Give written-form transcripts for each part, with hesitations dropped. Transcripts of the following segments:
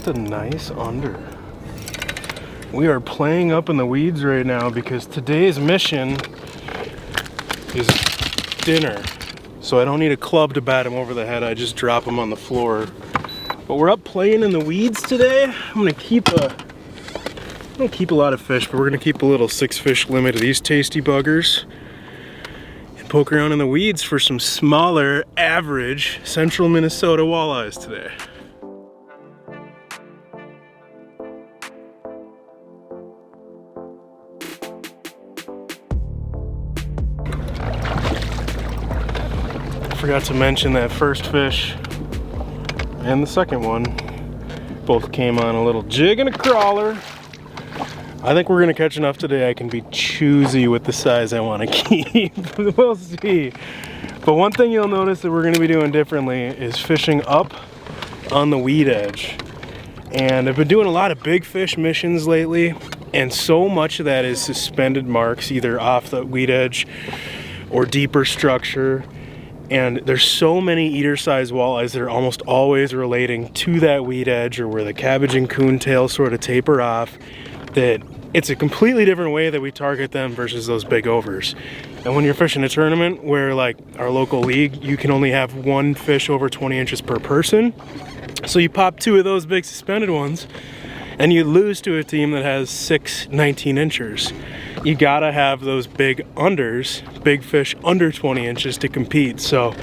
just a nice under. We are playing up in the weeds right now because today's mission is dinner. So I don't need a club to bat him over the head, I just drop him on the floor. But we're up playing in the weeds today. I'm gonna keep a lot of fish, but we're gonna keep a little 6-fish limit of these tasty buggers and poke around in the weeds for some smaller, average central Minnesota walleyes today. Forgot to mention that first fish and the second one both came on a little jig and a crawler. I think we're gonna catch enough today I can be choosy with the size I want to keep. We'll see. But one thing you'll notice that we're gonna be doing differently is fishing up on the weed edge. And I've been doing a lot of big fish missions lately, and so much of that is suspended marks either off the weed edge or deeper structure. And there's so many eater-sized walleyes that are almost always relating to that weed edge or where the cabbage and coon tail sort of taper off, that it's a completely different way that we target them versus those big overs. And when you're fishing a tournament where, like our local league, you can only have one fish over 20 inches per person. So you pop 2 of those big suspended ones and you lose to a team that has 6 19-inchers. You gotta have those big unders, big fish under 20 inches to compete. So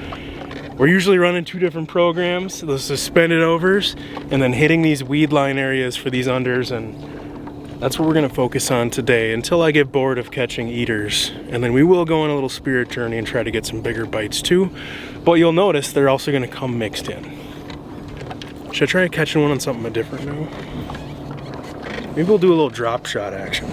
we're usually running 2 different programs, those suspended overs, and then hitting these weed line areas for these unders, and that's what we're gonna focus on today until I get bored of catching eaters. And then we will go on a little spirit journey and try to get some bigger bites too. But you'll notice they're also gonna come mixed in. Should I try catching one on something different now? Maybe we'll do a little drop shot action.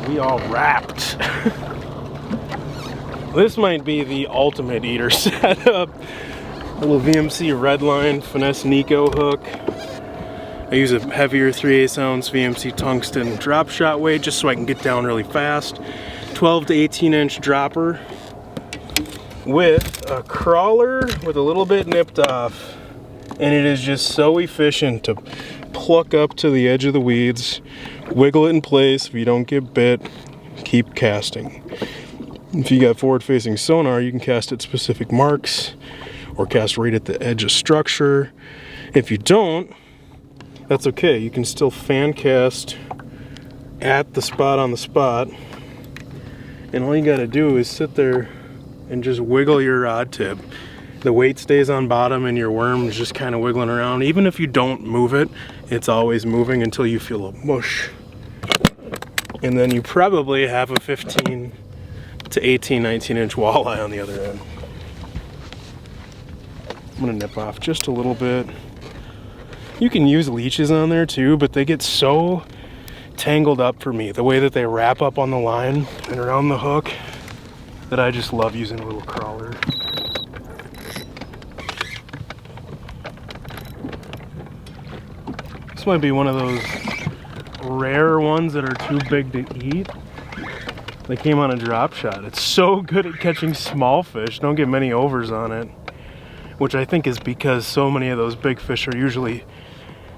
We all wrapped. This might be the ultimate eater setup. A little VMC RedLine Finesse Neko hook. I use a heavier 3/8 ounce VMC Tungsten drop shot weight just so I can get down really fast. 12 to 18 inch dropper with a crawler with a little bit nipped off. And it is just so efficient to pluck up to the edge of the weeds, wiggle it in place. If you don't get bit, keep casting. If you got forward facing sonar, you can cast at specific marks or cast right at the edge of structure. If you don't, that's okay. You can still fan cast at the spot on the spot. And all you gotta do is sit there and just wiggle your rod tip. The weight stays on bottom and your worm is just kind of wiggling around. Even if you don't move it, it's always moving until you feel a mush. And then you probably have a 15 to 18, 19 inch walleye on the other end. I'm gonna nip off just a little bit. You can use leeches on there too, but they get so tangled up for me, the way that they wrap up on the line and around the hook, that I just love using a little crawler. This might be one of those rare ones that are too big to eat. They came on a drop shot. It's so good at catching small fish. Don't get many overs on it, which I think is because so many of those big fish are usually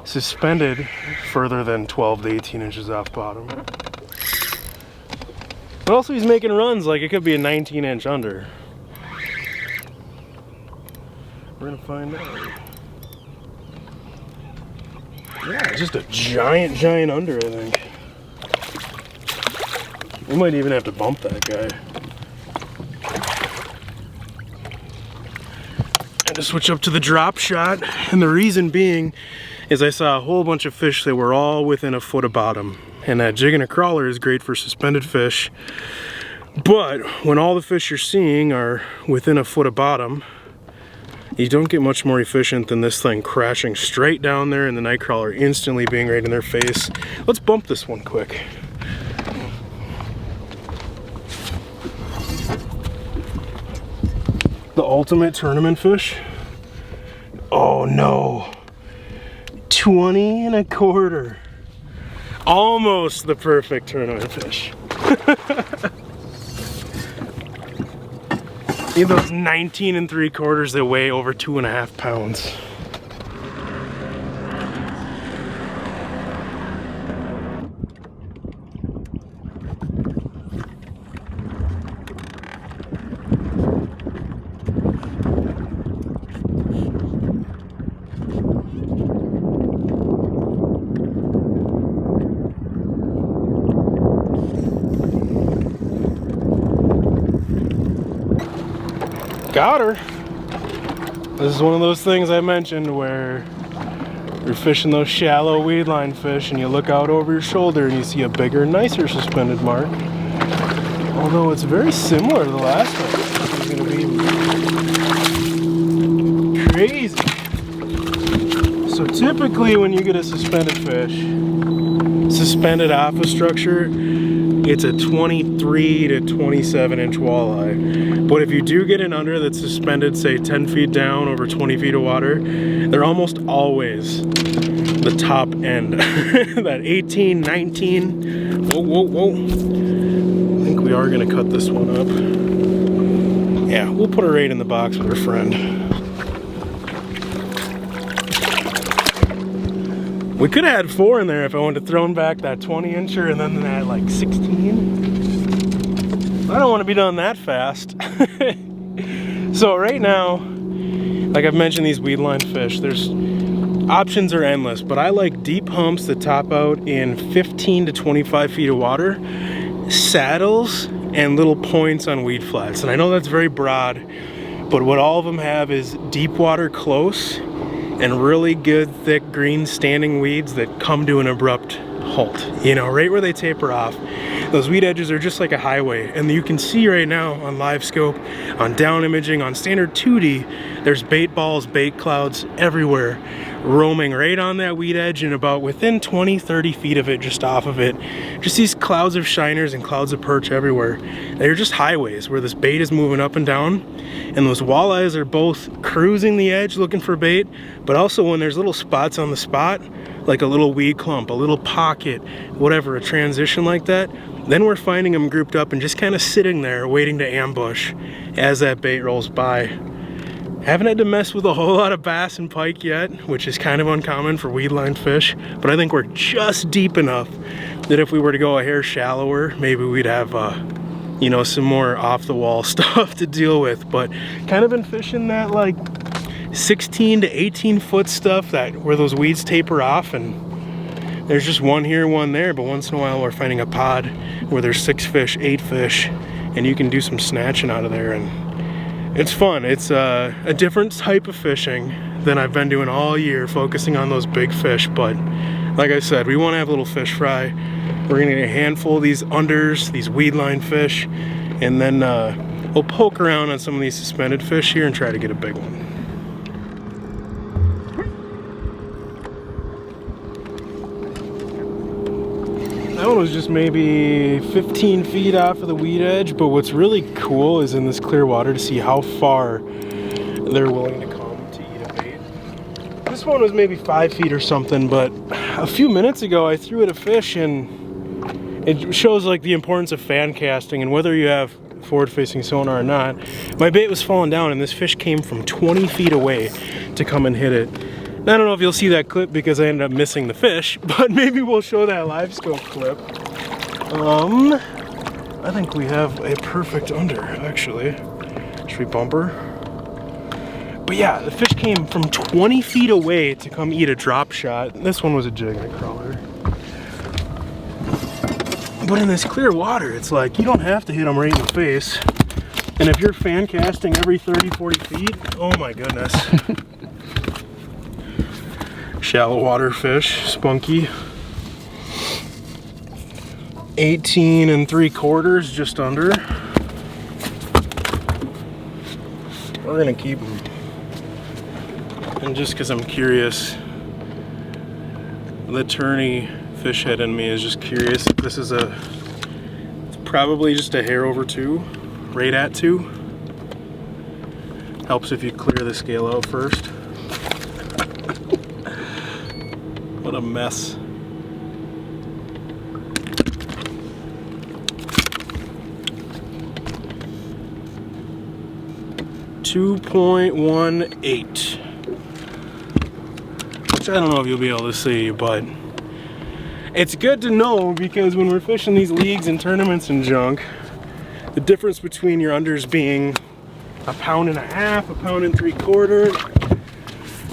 suspended further than 12 to 18 inches off bottom. But also he's making runs like it could be a 19-inch under. We're gonna find out. Yeah, just a giant under, I think. We might even have to bump that guy. And to switch up to the drop shot, and the reason being is I saw a whole bunch of fish that were all within a foot of bottom. And that jig and a crawler is great for suspended fish. But when all the fish you're seeing are within a foot of bottom, you don't get much more efficient than this thing crashing straight down there and the Nightcrawler instantly being right in their face. Let's bump this one quick. The ultimate tournament fish. Oh no. 20 1/4. Almost the perfect tournament fish. Need those 19 3/4 that weigh over 2.5 pounds. Got her. This is one of those things I mentioned where you're fishing those shallow weed line fish and you look out over your shoulder and you see a bigger, nicer suspended mark. Although it's very similar to the last one. It's gonna be crazy. So typically when you get a suspended fish, suspended off a structure, it's a 23 to 27 inch walleye. But if you do get an under that's suspended, say 10 feet down over 20 feet of water, they're almost always the top end. That 18, 19, whoa, whoa, whoa. I think we are gonna cut this one up. Yeah, we'll put her right in the box with her friend. We could have had 4 in there if I wanted to throw back that 20 incher and then that like 16. I don't want to be done that fast. So right now, like I've mentioned, these weed line fish, there's options are endless, but I like deep humps that top out in 15 to 25 feet of water, saddles, and little points on weed flats. And I know that's very broad, but what all of them have is deep water close and really good thick green standing weeds that come to an abrupt halt. You know, right where they taper off. Those weed edges are just like a highway, and you can see right now on live scope, on down imaging, on standard 2D, there's bait balls, bait clouds everywhere, roaming right on that weed edge and about within 20-30 feet of it, just off of it. Just these clouds of shiners and clouds of perch everywhere. They're just highways where this bait is moving up and down, and those walleyes are both cruising the edge looking for bait, but also when there's little spots on the spot, like a little weed clump, a little pocket, whatever, a transition like that, then we're finding them grouped up and just kind of sitting there waiting to ambush as that bait rolls by. Haven't had to mess with a whole lot of bass and pike yet, which is kind of uncommon for weed line fish, but I think we're just deep enough that if we were to go a hair shallower, maybe we'd have you know, some more off the wall stuff to deal with. But kind of been fishing that like 16 to 18 foot stuff that where those weeds taper off, and there's just one here, one there, but once in a while we're finding a pod where there's 6 fish, 8 fish, and you can do some snatching out of there, and it's fun. It's a different type of fishing than I've been doing all year, focusing on those big fish. But like I said, we want to have a little fish fry. We're gonna get a handful of these unders, these weed line fish, and then we'll poke around on some of these suspended fish here and try to get a big one. That one was just maybe 15 feet off of the weed edge, but what's really cool is in this clear water to see how far they're willing to come to eat a bait. This one was maybe 5 feet or something, but a few minutes ago I threw at a fish, and it shows like the importance of fan casting and whether you have forward-facing sonar or not. My bait was falling down and this fish came from 20 feet away to come and hit it. I don't know if you'll see that clip because I ended up missing the fish, but maybe we'll show that live scope clip. I think we have a perfect under, actually. Should we bump her? But yeah, the fish came from 20 feet away to come eat a drop shot. This one was a jig and a crawler. But in this clear water, it's like you don't have to hit them right in the face. And if you're fan casting every 30-40 feet, oh my goodness. Shallow water fish, spunky. 18 3/4, just under. We're gonna keep them. And just because I'm curious, the tourney fish head in me is just curious if this is it's probably just a hair over 2, right at 2. Helps if you clear the scale out first. What a mess. 2.18. Which I don't know if you'll be able to see, but it's good to know, because when we're fishing these leagues and tournaments and junk, the difference between your unders being 1.5 pounds, 1.75 pounds,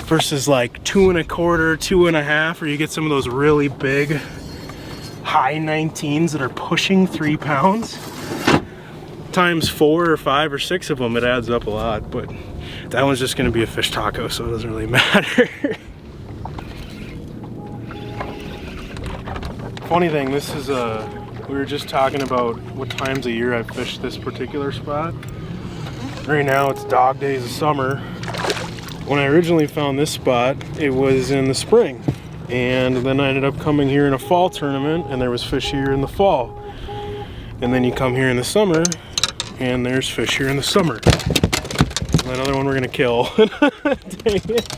versus like 2 1/4, 2 1/2, or you get some of those really big high 19s that are pushing 3 pounds. Times 4 or 5 or 6 of them, it adds up a lot, but that one's just gonna be a fish taco, so it doesn't really matter. Funny thing, this is we were just talking about what times of year I've fished this particular spot. Right now it's dog days of summer. When I originally found this spot, it was in the spring. And then I ended up coming here in a fall tournament, and there was fish here in the fall. And then you come here in the summer, and there's fish here in the summer. That other one we're gonna kill. Dang it.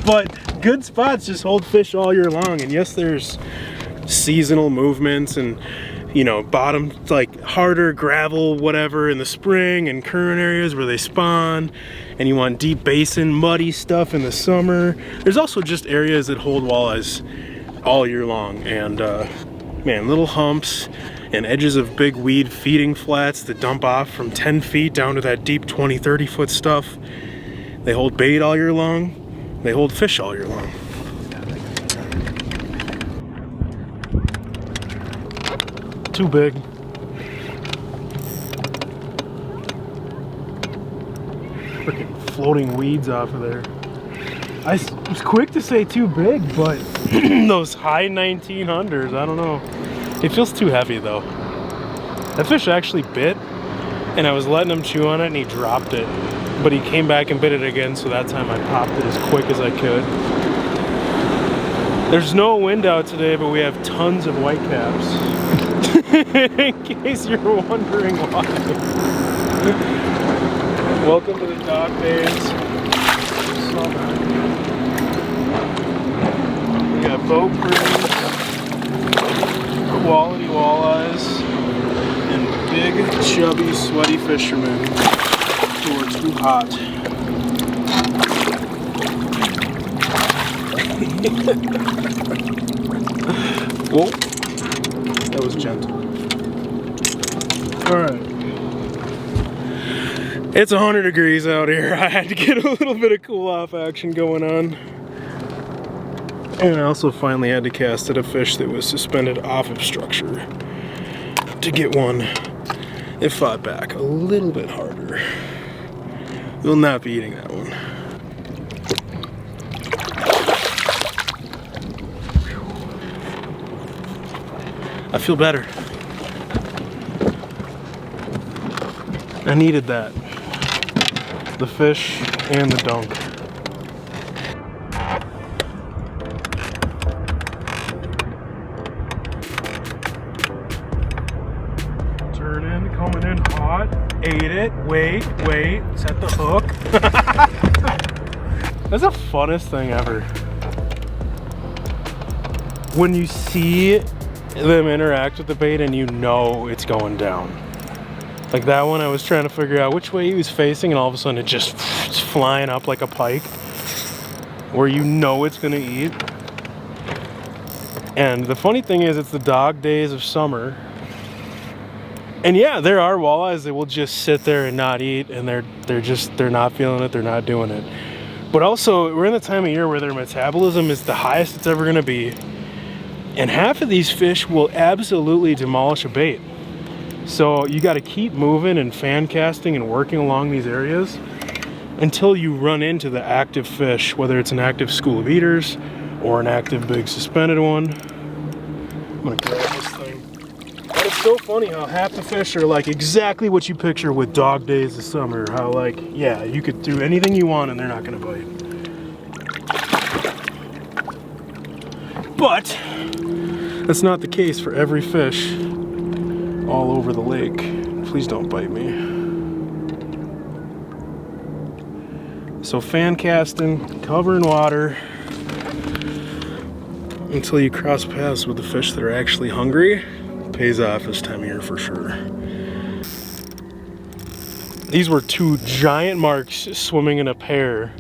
But good spots just hold fish all year long. And yes, there's seasonal movements and, you know, bottom, like harder gravel, whatever, in the spring, and current areas where they spawn, and you want deep basin, muddy stuff in the summer. There's also just areas that hold walleyes all year long, and man, little humps and edges of big weed feeding flats that dump off from 10 feet down to that deep 20, 30 foot stuff. They hold bait all year long. They hold fish all year long. Too big. Freaking floating weeds off of there. I was quick to say too big, but those high 1900s, I don't know. It feels too heavy though. That fish actually bit, and I was letting him chew on it, and he dropped it. But he came back and bit it again, so that time I popped it as quick as I could. There's no wind out today, but we have tons of whitecaps. In case you're wondering why. Welcome to the dog days. Summer. We got boat crews, quality walleyes, and big, chubby, sweaty fishermen who are too hot. Whoa, that was gentle. All right, it's 100 degrees out here. I had to get a little bit of cool off action going on. And I also finally had to cast at a fish that was suspended off of structure to get one that fought back a little bit harder. We'll not be eating that one. I feel better. I needed that. The fish and the dunk. Turn in, coming in hot. Ate it. Wait, set the hook. That's the funnest thing ever. When you see them interact with the bait and you know it's going down. Like that one, I was trying to figure out which way he was facing, and all of a sudden it's just flying up like a pike, where you know it's gonna eat. And the funny thing is, it's the dog days of summer. And yeah, there are walleyes that will just sit there and not eat, and they're not feeling it, they're not doing it. But also, we're in the time of year where their metabolism is the highest it's ever gonna be. And half of these fish will absolutely demolish a bait. So you got to keep moving and fan casting and working along these areas until you run into the active fish, whether it's an active school of eaters or an active big suspended one. I'm gonna grab this thing. But it's so funny how half the fish are like exactly what you picture with dog days of summer. How like, yeah, you could do anything you want and they're not gonna bite. But that's not the case for every fish all over the lake. Please don't bite me. So fan casting, covering water until you cross paths with the fish that are actually hungry pays off this time of year for sure. These were two giant marks swimming in a pair.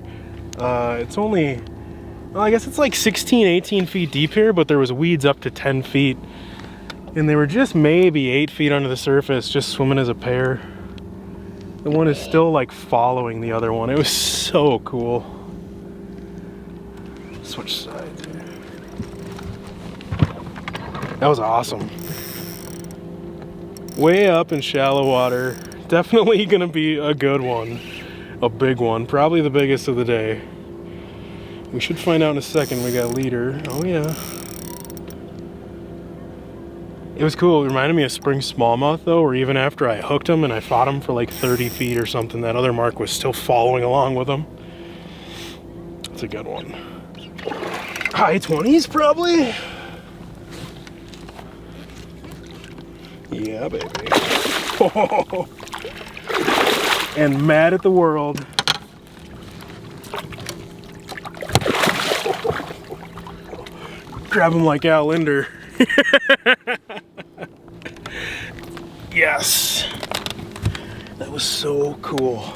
It's only, well, I guess it's like 16, 18 feet deep here, but there was weeds up to 10 feet. And they were just maybe 8 feet under the surface, just swimming as a pair. The one is still like following the other one. It was so cool. Switch sides here. That was awesome. Way up in shallow water. Definitely gonna be a good one. A big one. Probably the biggest of the day. We should find out in a second. We got leader. Oh yeah. It was cool. It reminded me of spring smallmouth though, where even after I hooked him and I fought him for like 30 feet or something, that other mark was still following along with him. It's a good one. High 20s probably? Yeah, baby. Oh. And mad at the world. Grab him like Al Linder. Yes. That was so cool.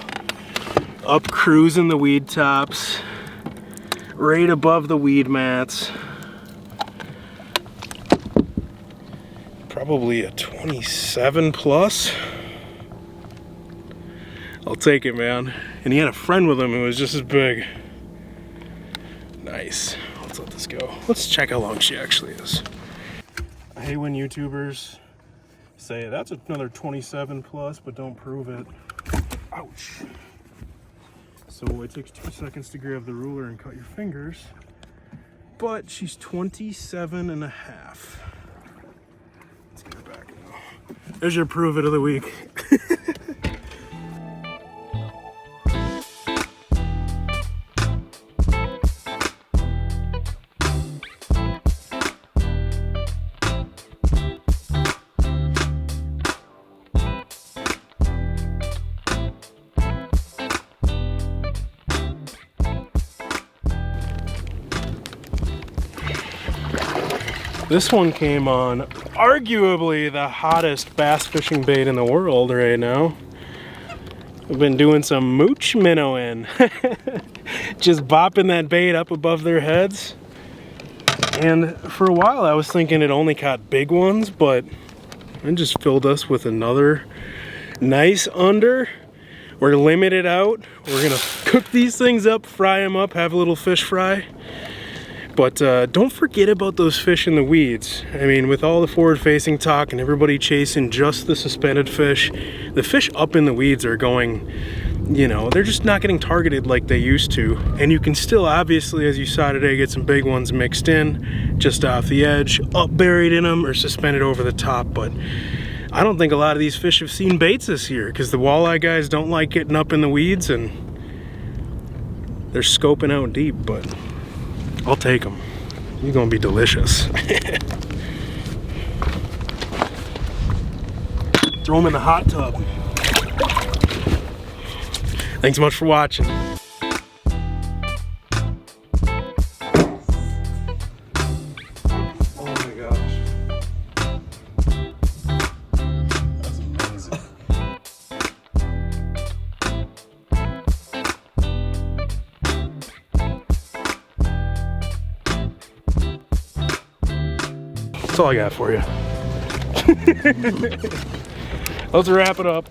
Up cruising the weed tops. Right above the weed mats. Probably a 27 plus. I'll take it, man. And he had a friend with him who was just as big. Nice. Let's let this go. Let's check how long she actually is. I hate when YouTubers say that's another 27 plus, but don't prove it. Ouch. So it takes 2 seconds to grab the ruler and cut your fingers. But she's 27 and a half. Let's get her back now. There's your prove it of the week. This one came on arguably the hottest bass fishing bait in the world right now. We've been doing some Mooch minnow in. Just bopping that bait up above their heads. And for a while I was thinking it only caught big ones, but it just filled us with another nice under. We're limited out. We're gonna cook these things up, fry them up, have a little fish fry. But don't forget about those fish in the weeds. I mean, with all the forward-facing talk and everybody chasing just the suspended fish, the fish up in the weeds are going, you know, they're just not getting targeted like they used to. And you can still, obviously, as you saw today, get some big ones mixed in, just off the edge, up buried in them, or suspended over the top. But I don't think a lot of these fish have seen baits this year, because the walleye guys don't like getting up in the weeds, and they're scoping out deep, but I'll take them. You're gonna be delicious. Throw them in the hot tub. Thanks so much for watching. Oh my gosh. That's amazing. That's all I got for you. Let's wrap it up.